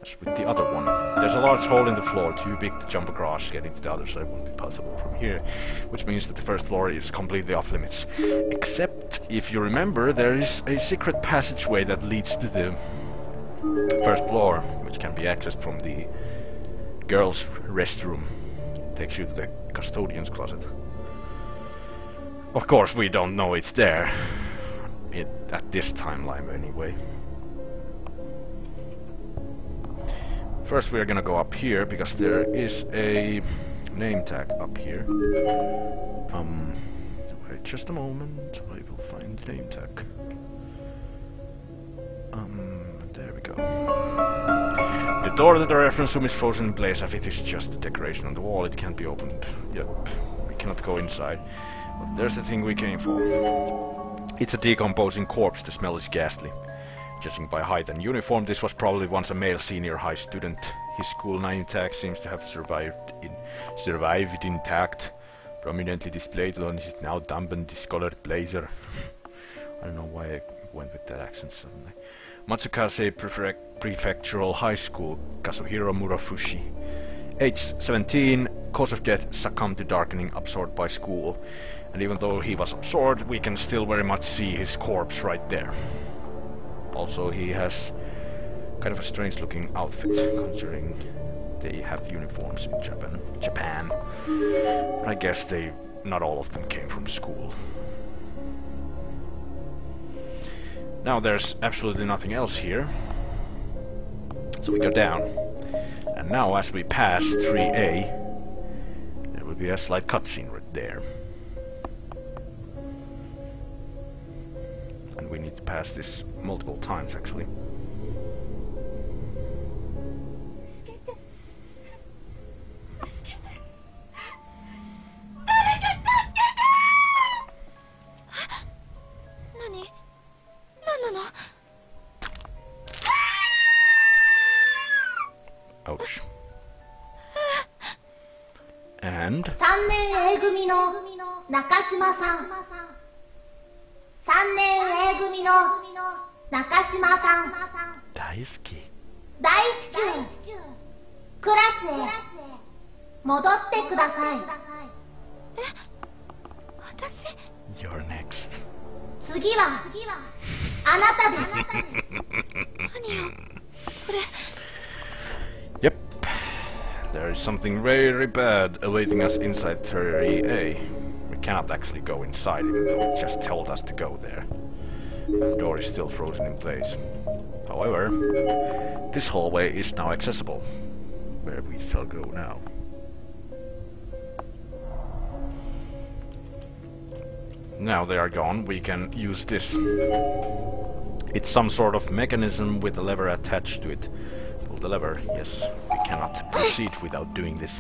as with the other one. There's a large hole in the floor, too big to jump across. Getting to the other side won't be possible from here, which means that the first floor is completely off limits. Except, if you remember, there is a secret passageway that leads to the first floor, which can be accessed from the girls' restroom. It takes you to the custodian's closet. Of course, we don't know it's there. At this timeline, anyway. First, we are gonna go up here because there is a name tag up here. Wait just a moment. I will find the name tag. There we go. The door to the reference room is frozen in place. If it is just a decoration on the wall, it can't be opened. Yep, we cannot go inside. But there's the thing we came for. It's a decomposing corpse. The smell is ghastly. Judging by height and uniform, this was probably once a male senior high student. His school name tag seems to have survived intact, prominently displayed on his now damp and discolored blazer. I don't know why I went with that accent suddenly. Matsukase Prefectural High School, Kazuhiro Murafushi. Age 17, cause of death, succumbed to darkening, absorbed by school. And even though he was absorbed, we can still very much see his corpse right there. Also, he has kind of a strange looking outfit, considering they have uniforms in Japan. But I guess not all of them came from school. Now there's absolutely nothing else here. So we go down. And now as we pass 3A, there will be a slight cutscene right there. And we need to pass this multiple times, actually. Nani? Ouch. And 3年 A 組の中島さん。3年 A 組の中島さん。大好き。大至急クラスへ戻ってください。私 You're next. 次はあなたです。何よそれ。 Yep. There is something very bad awaiting us inside 30A. We cannot actually go inside even though it just told us to go there. The door is still frozen in place. However, this hallway is now accessible. Where we shall go now. Now they are gone, we can use this. It's some sort of mechanism with a lever attached to it. Pull the lever, yes. We cannot proceed without doing this.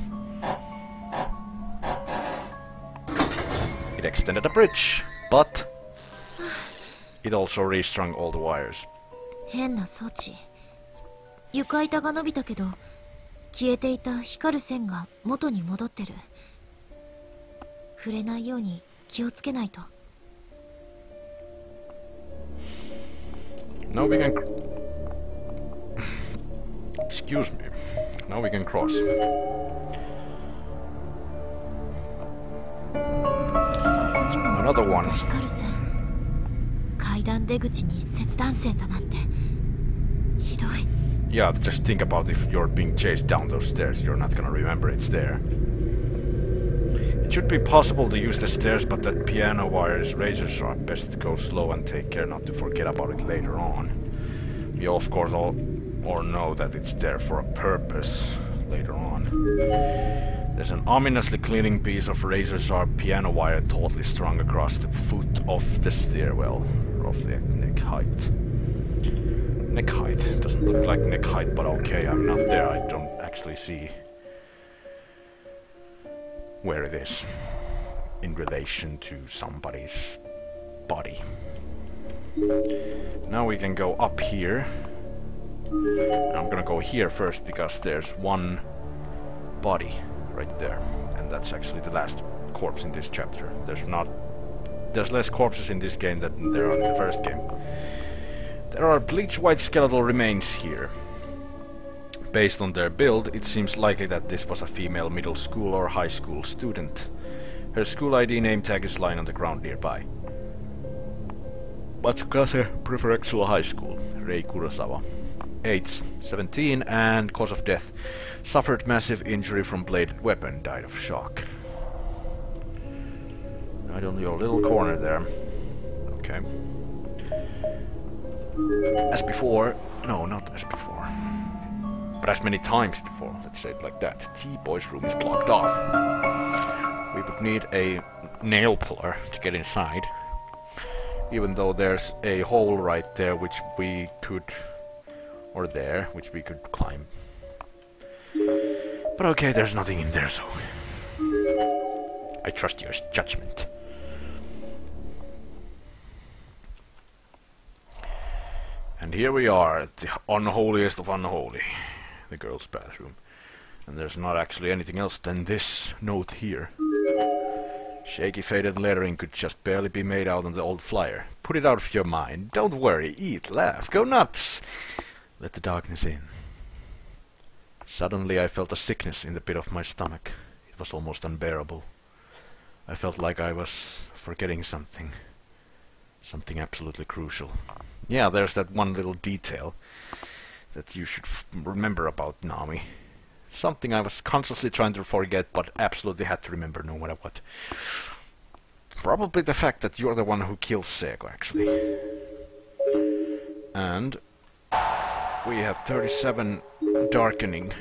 It extended a bridge, but it also restrung all the wires. 変な装置。床板が伸びたけど消えていた光る線が元に戻ってる。触れないように気をつけないと。 Now we can... Excuse me. Now we can cross. Another one. 光る線。階段出口に切断線だなんて。ひどい。 Yeah, just think about if you're being chased down those stairs, you're not gonna remember it's there. It should be possible to use the stairs, but that piano wire is razor sharp. Best to go slow and take care not to forget about it later on. We of course all know that it's there for a purpose later on. There's an ominously cleaning piece of razor sharp piano wire tautly strung across the foot of the stairwell, roughly at neck height. Neck height? Doesn't look like neck height, but okay, I'm not there. I don't actually see where it is in relation to somebody's body. Now we can go up here. I'm gonna go here first because there's one body right there, and that's actually the last corpse in this chapter. There's less corpses in this game than there are in the first game. There are bleached white skeletal remains here. Based on their build, it seems likely that this was a female middle school or high school student. Her school ID name tag is lying on the ground nearby. Matsukase Preferential High School, Rei Kurosawa. Age 17 and cause of death. Suffered massive injury from bladed weapon, died of shock. Right on your little corner there. Okay. As before, no, not as before. But as many times before, let's say it like that. T-Boy's room is blocked off. We would need a nail puller to get inside. Even though there's a hole right there which we could... or there, which we could climb. But okay, there's nothing in there, so... I trust your judgment. And here we are, at the unholiest of unholy. The girls' bathroom. And there's not actually anything else than this note here. Shaky faded lettering could just barely be made out on the old flyer. Put it out of your mind. Don't worry, eat, laugh, go nuts. Let the darkness in. Suddenly I felt a sickness in the pit of my stomach. It was almost unbearable. I felt like I was forgetting something. Something absolutely crucial. Yeah, there's that one little detail that you should remember about Naomi. Something I was consciously trying to forget, but absolutely had to remember no matter what. Probably the fact that you're the one who kills Seiko, actually. And we have 37 darkening.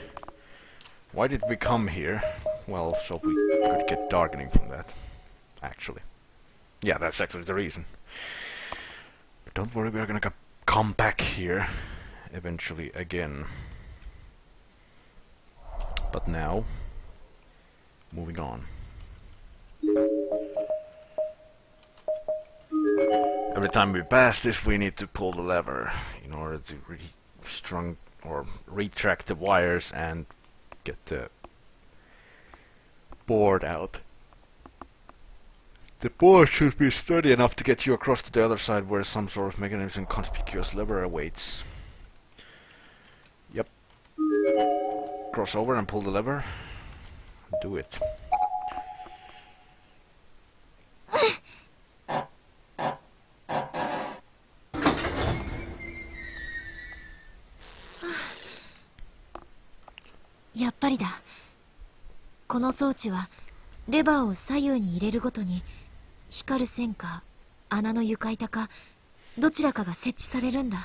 Why did we come here? Well, so we could get darkening from that, actually. Yeah, that's actually the reason. But don't worry, we're gonna come back here eventually again. But now, moving on. Every time we pass this, we need to pull the lever in order to or retract the wires and get the board out. The board should be sturdy enough to get you across to the other side where some sort of mechanism conspicuous lever awaits. Yep. Cross over and pull the lever. Do it.やっぱりだ。この装置はレバーを左右に入れるごとに光る線か穴の床板かどちらかが設置されるんだ。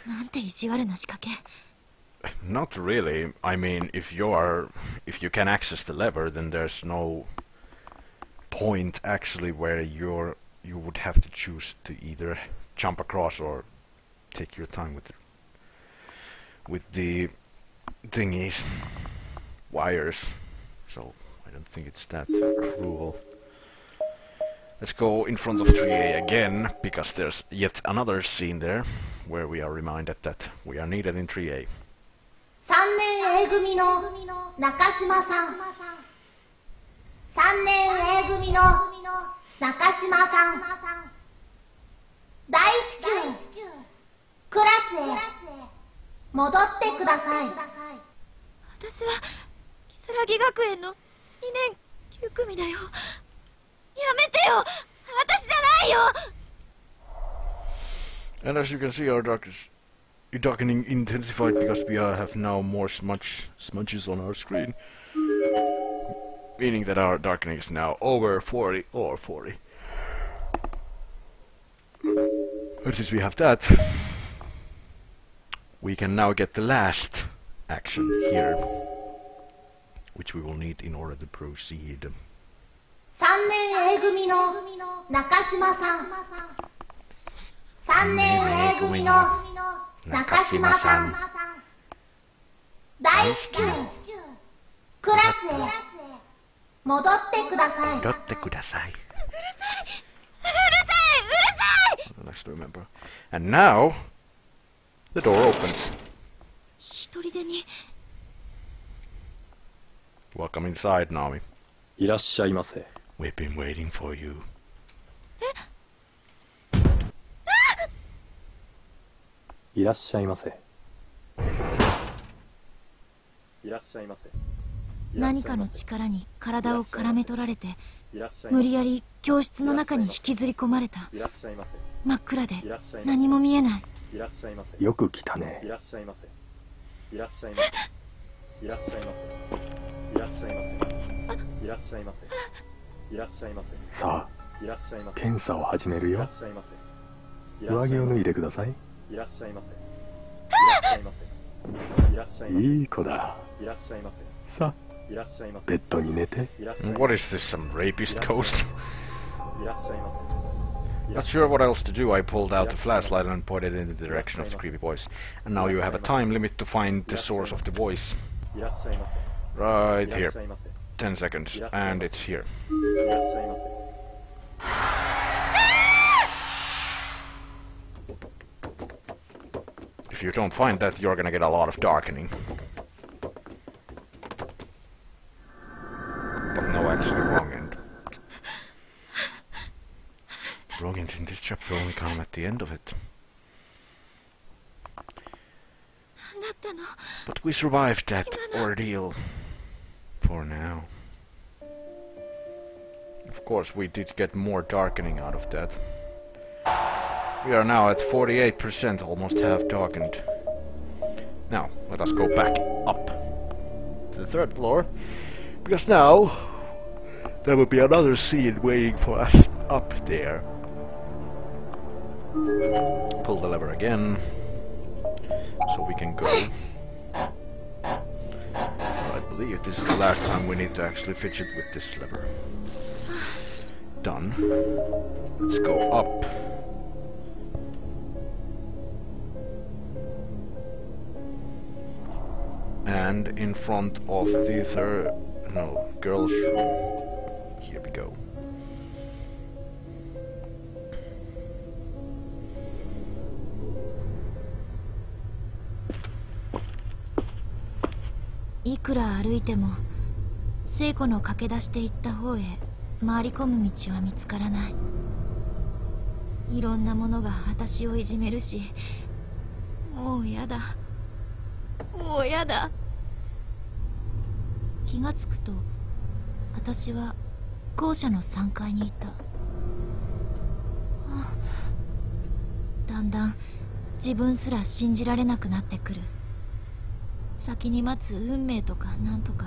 なんて意地悪な仕掛け。Not really. I mean, if you can access the lever, then there's no point actually where you would have to choose to either jump across or take your time with the thingies, wires. So I don't think it's that cruel. Let's go in front of 3A again, because there's yet another scene there where we are reminded that we are needed in 3A. 3年 A 組の中島さん。3年 A 組の中島さん。大至急クラスへ戻ってください。私は如月学園の2年9組だよ。やめてよ、私じゃないよ。 And as you can see, our darkening intensified because we have now more smudges on our screen, meaning that our darkening is now over 40 or 40. And since we have that, we can now get the last action here, which we will need in order to proceed. 3年 A 組の中島さん。3年 A 組の中島さん。大至急クラスへ戻ってください。戻ってください。うるさい。 Let's remember. And now, the door opens. 一人でに Welcome inside, Naomi. いらっしゃいませ。 We've been waiting for you. いらっしゃいませ。いらっしゃいませ。何かの力に体を絡め取られて無理やり教室の中に引きずり込まれた。真っ暗で何も見えない。よく来たね。さあ、検査を始めるよ。上着を脱いでください。いい子だ。さあ、ベッドに寝て。 What is this, some rapist ghost? Not sure what else to do. I pulled out the flashlight and pointed in the direction of the creepy voice. And now you have a time limit to find the source of the voice. Right here. 10 seconds. And it's here. If you don't find that, you're gonna get a lot of darkening. But no, actually, wrong end. Wrong ends in this chapter only come at the end of it. But we survived that ordeal. For now. Of course, we did get more darkening out of that. We are now at 48%, almost half darkened. Now, let us go back up to the third floor, because now there will be another scene waiting for us up there. Pull the lever again, so we can go. I believe this is the last time we need to actually fidget with this lever. Done. Let's go up. And in front of the girls' room. Here we go. いくら歩いても聖子の駆け出していった方へ回り込む道は見つからない。いろんなものが私をいじめるし、もうやだ、もうやだ。気がつくと私は校舎の3階にいた。だんだん自分すら信じられなくなってくる。先に待つ運命とかなんとか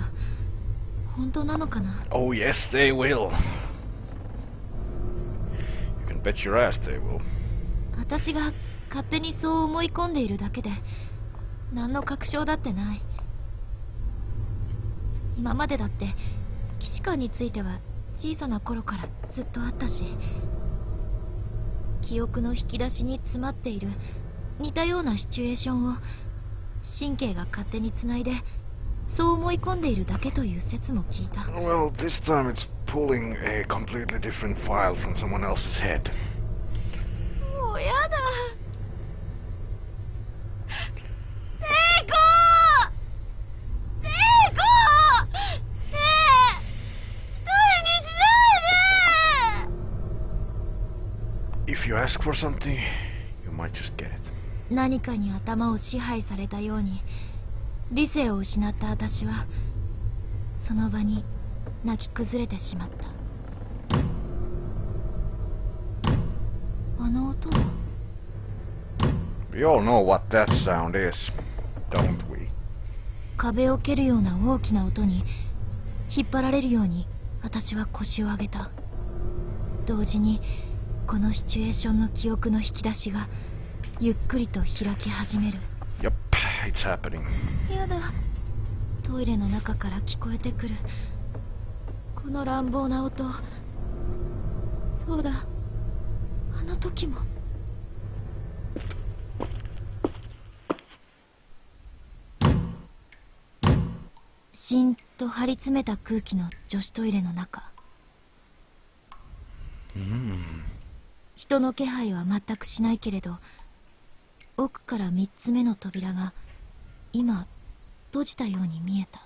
本当なのかな。 Oh yes, they will. You can bet your ass they will. 私が勝手にそう思い込んでいるだけで何の確証だってない。今までだって騎士官については小さな頃からずっとあったし、記憶の引き出しに詰まっている似たようなシチュエーションを神経が勝手につないでそう思い込んでいるだけという説も聞いた。 Well, this time it's pulling a completely different file from someone else's head. もうやだ。聖子！聖子！ねえ、誰にしないで。 If you ask for something, you might just get it. 何かに頭を支配されたように理性を失った私はその場に泣き崩れてしまった。あの音は。 We all know what that sound is, don't we? 壁を蹴るような大きな音に引っ張られるように私は腰を上げた。同時にこのシチュエーションの記憶の引き出しがゆっくりと開き始める。 Yep, it's happening. やだ。トイレの中から聞こえてくるこの乱暴な音。そうだ、あの時も。しんと張り詰めた空気の女子トイレの中。人の気配は全くしないけれど、奥から3つ目の扉が今閉じたように見えた。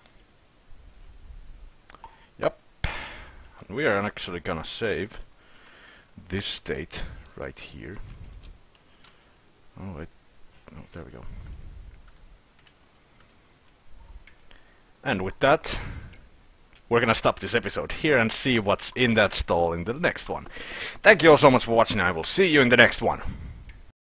Yep. And we are actually gonna save this state right here. Oh wait. Oh, there we go. And with that, we're gonna stop this episode here and see what's in that stall in the next one. Thank you all so much for watching. I will see you in the next one.